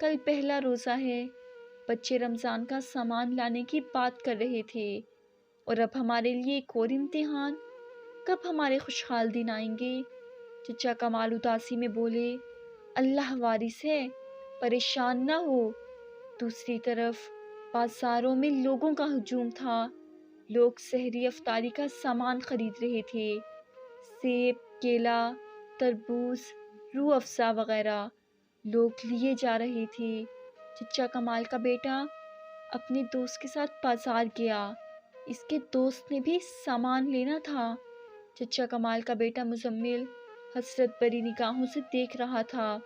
کل پہلا روزہ ہے۔ بچے رمضان کا سامان لانے کی بات کر رہے تھے، اور اب ہمارے لیے ایک اور امتحان۔ کب ہمارے خوشحال دن آئیں گے؟ چچا کمال اداسی میں بولے۔ اللہ وارث ہے، پریشان نہ ہو۔ دوسری طرف بازاروں میں لوگوں کا ہجوم تھا۔ لوگ سحری افطاری کا سامان خرید رہے تھے۔ سیب، کیلا، تربوز، روح افزا وغیرہ لوگ لیے جا رہے تھے۔ چچا کمال کا بیٹا اپنے دوست کے ساتھ بازار گیا۔ اس کے دوست نے بھی سامان لینا تھا۔ چچا کمال کا بیٹا مزمل حسرت بری نگاہوں سے دیکھ رہا تھا۔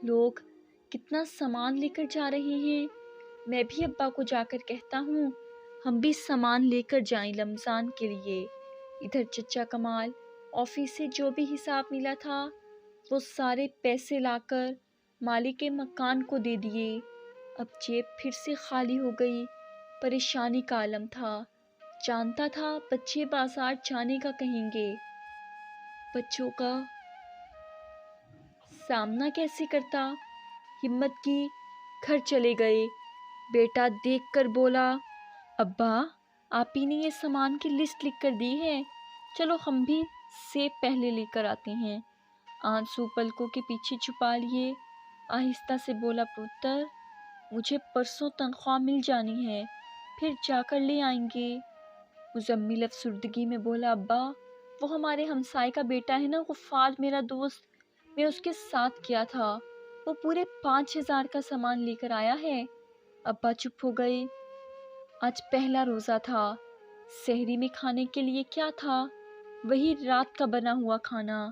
لوگ کتنا سامان لے کر جا رہے ہیں، میں بھی ابا کو جا کر کہتا ہوں ہم بھی سامان لے کر جائیں رمضان کے لیے۔ ادھر چچا کمال آفس سے جو بھی حساب ملا تھا وہ سارے پیسے لا کر مالک کے مکان کو دے دیے۔ اب جیب پھر سے خالی ہو گئی۔ پریشانی کا عالم تھا۔ جانتا تھا بچے بازار جانے کا کہیں گے، بچوں کا سامنا کیسے کرتا؟ ہمت کی گھر چلے گئے۔ بیٹا دیکھ کر بولا، ابا آپ ہی نے یہ سامان کی لسٹ لکھ کر دی ہے، چلو ہم بھی سیب پہلے لے کر آتے ہیں۔ آنسو پلکوں کے پیچھے چھپا لیے آہستہ سے بولا، پتر مجھے پرسوں تنخواہ مل جانی ہے، پھر جا کر لے آئیں گے۔ مزمل افسردگی میں بولا، ابا وہ ہمارے ہمسائے کا بیٹا ہے نا غفار میرا دوست، میں اس کے ساتھ کیا تھا، وہ پورے 5,000 کا سامان لے کر آیا ہے۔ ابا چپ ہو گئے۔ آج پہلا روزہ تھا۔ سحری میں کھانے کے لیے کیا تھا؟ وہی رات کا بنا ہوا کھانا۔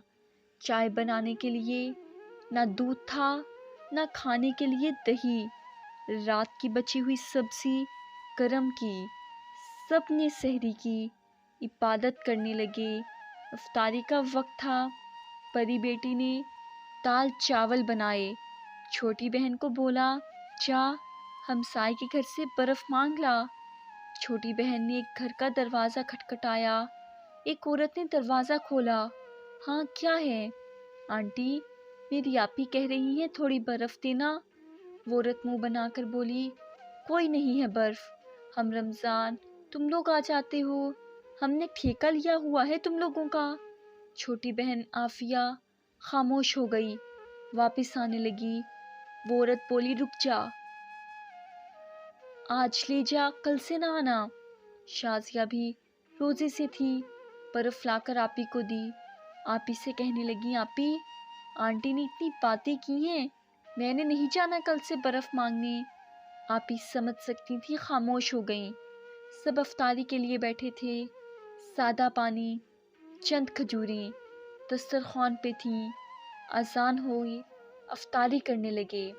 چائے بنانے کے لیے نہ دودھ تھا، نہ کھانے کے لیے دہی۔ رات کی بچی ہوئی سبزی گرم کی۔ سب نے سحری کی، عبادت کرنے لگے۔ افطاری کا وقت تھا۔ پری بیٹی نے دال چاول بنائے۔ چھوٹی بہن کو بولا، جا ہمسائے کے گھر سے برف مانگ لا۔ چھوٹی بہن نے ایک گھر کا دروازہ کھٹکھٹایا۔ ایک عورت نے دروازہ کھولا۔ ہاں کیا ہے؟ آنٹی میری آپی کہہ رہی ہیں تھوڑی برف دینا۔ وہ عورت منہ بنا کر بولی، کوئی نہیں ہے برف، ہم رمضان تم لوگ آ جاتے ہو، ہم نے ٹھیکہ لیا ہوا ہے تم لوگوں کا۔ چھوٹی بہن عافیہ خاموش ہو گئی، واپس آنے لگی۔ وہ عورت بولی، رک جا، آج لے جا، کل سے نہ آنا۔ شازیہ بھی روزے سے تھی، برف لا کر آپی کو دی۔ آپی سے کہنے لگی، آپی آنٹی نے اتنی باتیں کی ہیں، میں نے نہیں جانا کل سے برف مانگنے۔ آپی سمجھ سکتی تھی، خاموش ہو گئیں۔ سب افطاری کے لیے بیٹھے تھے۔ سادہ پانی، چند کھجوریں دسترخوان پہ تھیں۔ اذان ہوئی، افطاری کرنے لگے۔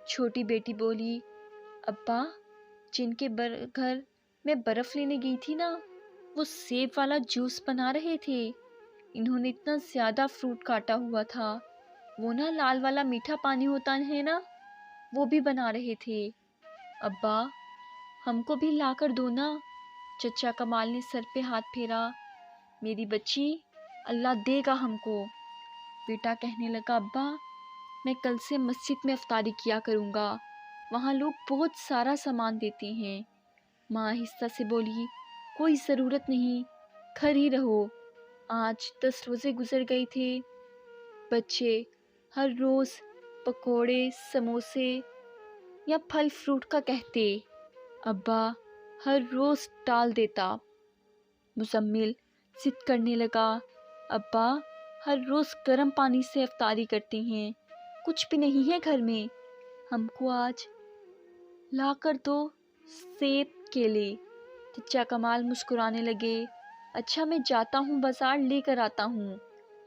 چھوٹی بیٹی بولی، ابا جن کے گھر میں برف لینے گئی تھی نا، وہ سیب والا جوس بنا رہے تھے۔ انہوں نے اتنا زیادہ فروٹ کاٹا ہوا تھا، وہ نا لال والا میٹھا پانی ہوتا ہے نا، وہ بھی بنا رہے تھے۔ ابا ہم کو بھی لا کر دو نا۔ چچا کمال نے سر پہ ہاتھ پھیرا، میری بچی اللہ دے گا ہم کو۔ بیٹا کہنے لگا، ابا میں کل سے مسجد میں افطاری کیا کروں گا، وہاں لوگ بہت سارا سامان دیتے ہیں۔ ماں آہستہ سے بولی، کوئی ضرورت نہیں، گھر ہی رہو، آج 10 روزے گزر گئے تھے۔ بچے ہر روز پکوڑے، سموسے یا پھل فروٹ کا کہتے، ابا ہر روز ٹال دیتا۔ مزمل ضد کرنے لگا، ابا ہر روز گرم پانی سے افطاری کرتے ہیں، کچھ بھی نہیں ہے گھر میں، ہم کو آج لا کر دو سیب، کیلے۔ چچا کمال مسکرانے لگے، اچھا میں جاتا ہوں بازار، لے کر آتا ہوں۔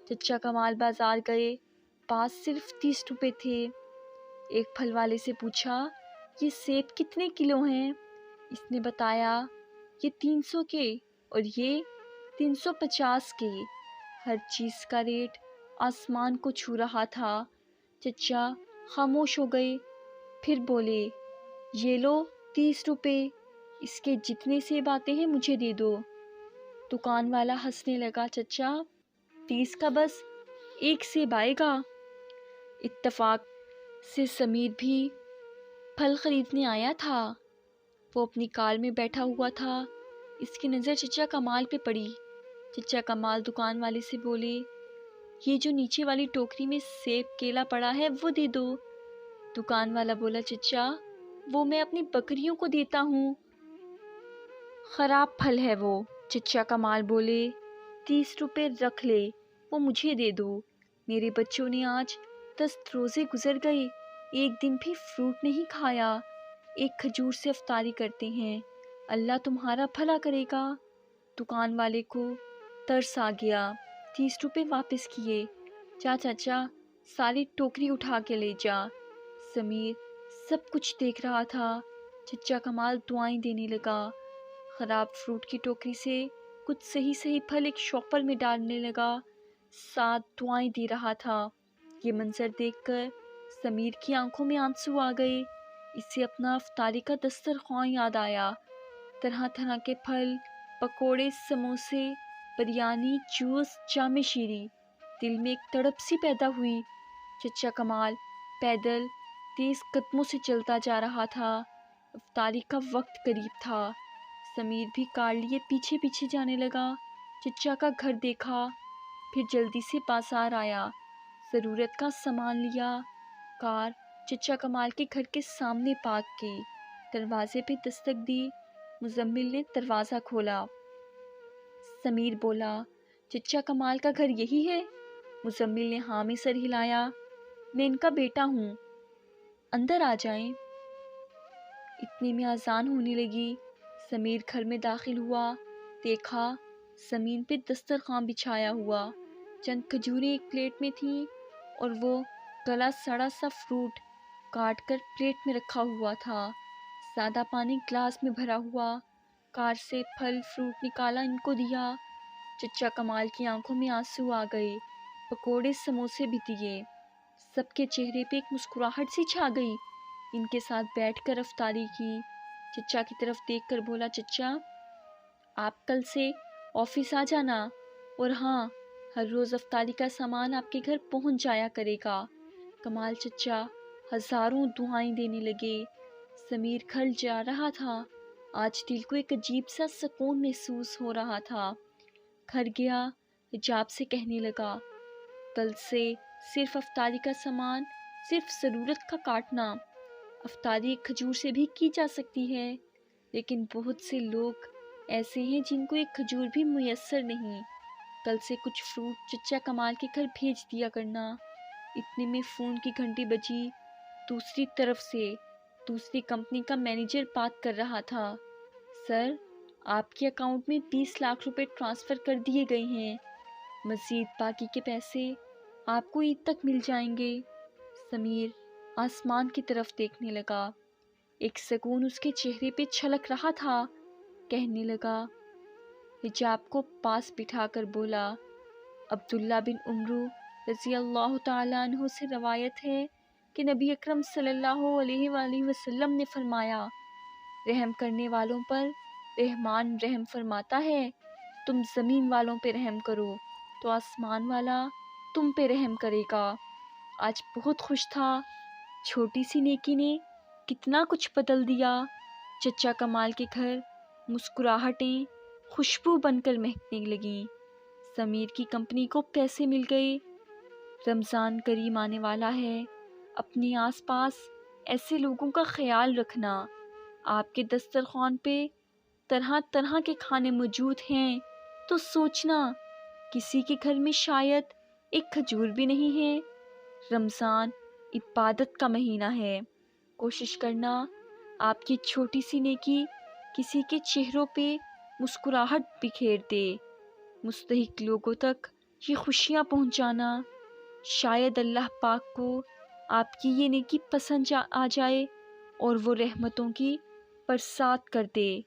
چچا کمال بازار گئے، پاس صرف 30 روپے تھے۔ ایک پھل والے سے پوچھا، یہ سیب کتنے کلو ہیں؟ اس نے بتایا، یہ 300 کے اور یہ 350 کے۔ ہر چیز کا ریٹ آسمان کو چھو رہا تھا۔ چچا خاموش ہو گئے، پھر بولے، یہ لو 30 روپے، اس کے جتنے سیب آتے ہیں مجھے دے دو۔ دکان والا ہنسنے لگا، چچا 30 کا بس ایک سیب آئے گا۔ اتفاق سے سمیر بھی پھل خریدنے آیا تھا۔ وہ اپنی کار میں بیٹھا ہوا تھا۔ اس کی نظر چچا کمال پہ پڑی۔ چچا کمال دکان والے سے بولے، یہ جو نیچے والی ٹوکری میں سیب کیلا پڑا ہے وہ دے دو۔ دکان والا بولا، چچا وہ میں اپنی بکریوں کو دیتا ہوں، خراب پھل ہے وہ۔ چچا کمال بولے، 30 روپے رکھ لے، وہ مجھے دے دو، میرے بچوں نے آج 10 روزے گزر گئے، ایک دن بھی فروٹ نہیں کھایا، ایک کھجور سے افطاری کرتے ہیں، اللہ تمہارا بھلا کرے گا۔ دکان والے کو ترس آ گیا، 30 روپے واپس کیے۔ چاچا ساری ٹوکری اٹھا کے لے جا۔ سمیر سب کچھ دیکھ رہا تھا۔ چچا کمال دعائیں دینے لگا، خراب فروٹ کی ٹوکری سے کچھ صحیح پھل ایک شاپر میں ڈالنے لگا، ساتھ دعائیں دے رہا تھا۔ یہ منظر دیکھ کر سمیر کی آنکھوں میں آنسو آ گئے۔ اسے اپنا افطاری کا دسترخوان یاد آیا، طرح طرح کے پھل، پکوڑے، سموسے، بریانی، جوس، جام شیری۔ دل میں ایک تڑپ سی پیدا ہوئی۔ چچا کمال پیدل تیز قدموں سے چلتا جا رہا تھا۔ افطاری کا وقت قریب تھا۔ سمیر بھی کار لیے پیچھے پیچھے جانے لگا۔ چچا کا گھر دیکھا، پھر جلدی سے بازار آیا، ضرورت کا سامان لیا۔ کار چچا کمال کے گھر کے سامنے پارک کی۔ دروازے پہ دستک دی۔ مزمل نے دروازہ کھولا۔ سمیر بولا، چچا کمال کا گھر یہی ہے؟ مزمل نے ہاں میں سر ہلایا۔ میں ان کا بیٹا ہوں، اندر آ جائیں۔ اتنے میں اذان ہونے لگی۔ سمیر گھر میں داخل ہوا، دیکھا زمین پہ دسترخوان بچھایا ہوا، چند کھجوریں ایک پلیٹ میں تھیں اور وہ گلا سڑا سا فروٹ کاٹ کر پلیٹ میں رکھا ہوا تھا۔ سادہ پانی گلاس میں بھرا ہوا۔ کار سے پھل فروٹ نکالا، ان کو دیا۔ چچا کمال کی آنکھوں میں آنسو آ گئے۔ پکوڑے سموسے بھی دیے۔ سب کے چہرے پہ ایک مسکراہٹ سی چھا گئی۔ ان کے ساتھ بیٹھ کر افطاری کی۔ چچا کی طرف دیکھ کر بولا، چچا آپ کل سے آفس آ جانا، اور ہاں ہر روز افطاری کا سامان آپ کے گھر پہنچ جایا کرے گا۔ کمال چچا ہزاروں دعائیں دینے لگے۔ سمیر گھر جا رہا تھا، آج دل کو ایک عجیب سا سکون محسوس ہو رہا تھا۔ گھر گیا، حجاب سے کہنے لگا، کل سے صرف افطاری کا سامان، صرف ضرورت کا کاٹنا۔ افطاری ایک کھجور سے بھی کی جا سکتی ہے، لیکن بہت سے لوگ ایسے ہیں جن کو ایک کھجور بھی میسر نہیں۔ کل سے کچھ فروٹ چچا کمال کے گھر بھیج دیا کرنا۔ اتنے میں فون کی گھنٹی بجی۔ دوسری طرف سے دوسری کمپنی کا مینیجر بات کر رہا تھا، سر آپ کے اکاؤنٹ میں 20 لاکھ روپے ٹرانسفر کر دیے گئے ہیں، مزید باقی کے پیسے آپ کو عید تک مل جائیں گے۔ سمیر آسمان کی طرف دیکھنے لگا، ایک سکون اس کے چہرے پہ چھلک رہا تھا۔ کہنے لگا، حجاب کو پاس بٹھا کر بولا، عبداللہ بن عمرو رضی اللہ تعالیٰ عنہ سے روایت ہے کہ نبی اکرم صلی اللہ علیہ وآلہ وسلم نے فرمایا، رحم کرنے والوں پر رحمان رحم فرماتا ہے، تم زمین والوں پہ رحم کرو تو آسمان والا تم پہ رحم کرے گا۔ آج بہت خوش تھا، چھوٹی سی نیکی نے کتنا کچھ بدل دیا۔ چچا کمال کے گھر مسکراہٹیں خوشبو بن کر مہکنے لگیں۔ سمیر کی کمپنی کو پیسے مل گئے۔ رمضان کریم آنے والا ہے، اپنے آس پاس ایسے لوگوں کا خیال رکھنا۔ آپ کے دسترخوان پہ طرح طرح کے کھانے موجود ہیں تو سوچنا کسی کے گھر میں شاید ایک کھجور بھی نہیں ہے۔ رمضان عبادت کا مہینہ ہے، کوشش کرنا آپ کی چھوٹی سی نیکی کسی کے چہروں پہ مسکراہٹ بکھیر دے۔ مستحق لوگوں تک یہ خوشیاں پہنچانا، شاید اللہ پاک کو آپ کی یہ نیکی پسند آ جائے اور وہ رحمتوں کی برسات کر دے۔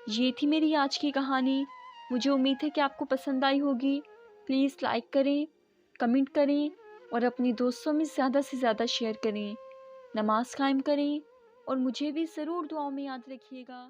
یہ تھی میری آج کی کہانی۔ مجھے امید ہے کہ آپ کو پسند آئی ہوگی۔ پلیز لائک کریں، کمنٹ کریں اور اپنی دوستوں میں زیادہ سے زیادہ شیئر کریں۔ نماز قائم کریں اور مجھے بھی ضرور دعاؤں میں یاد رکھیے گا۔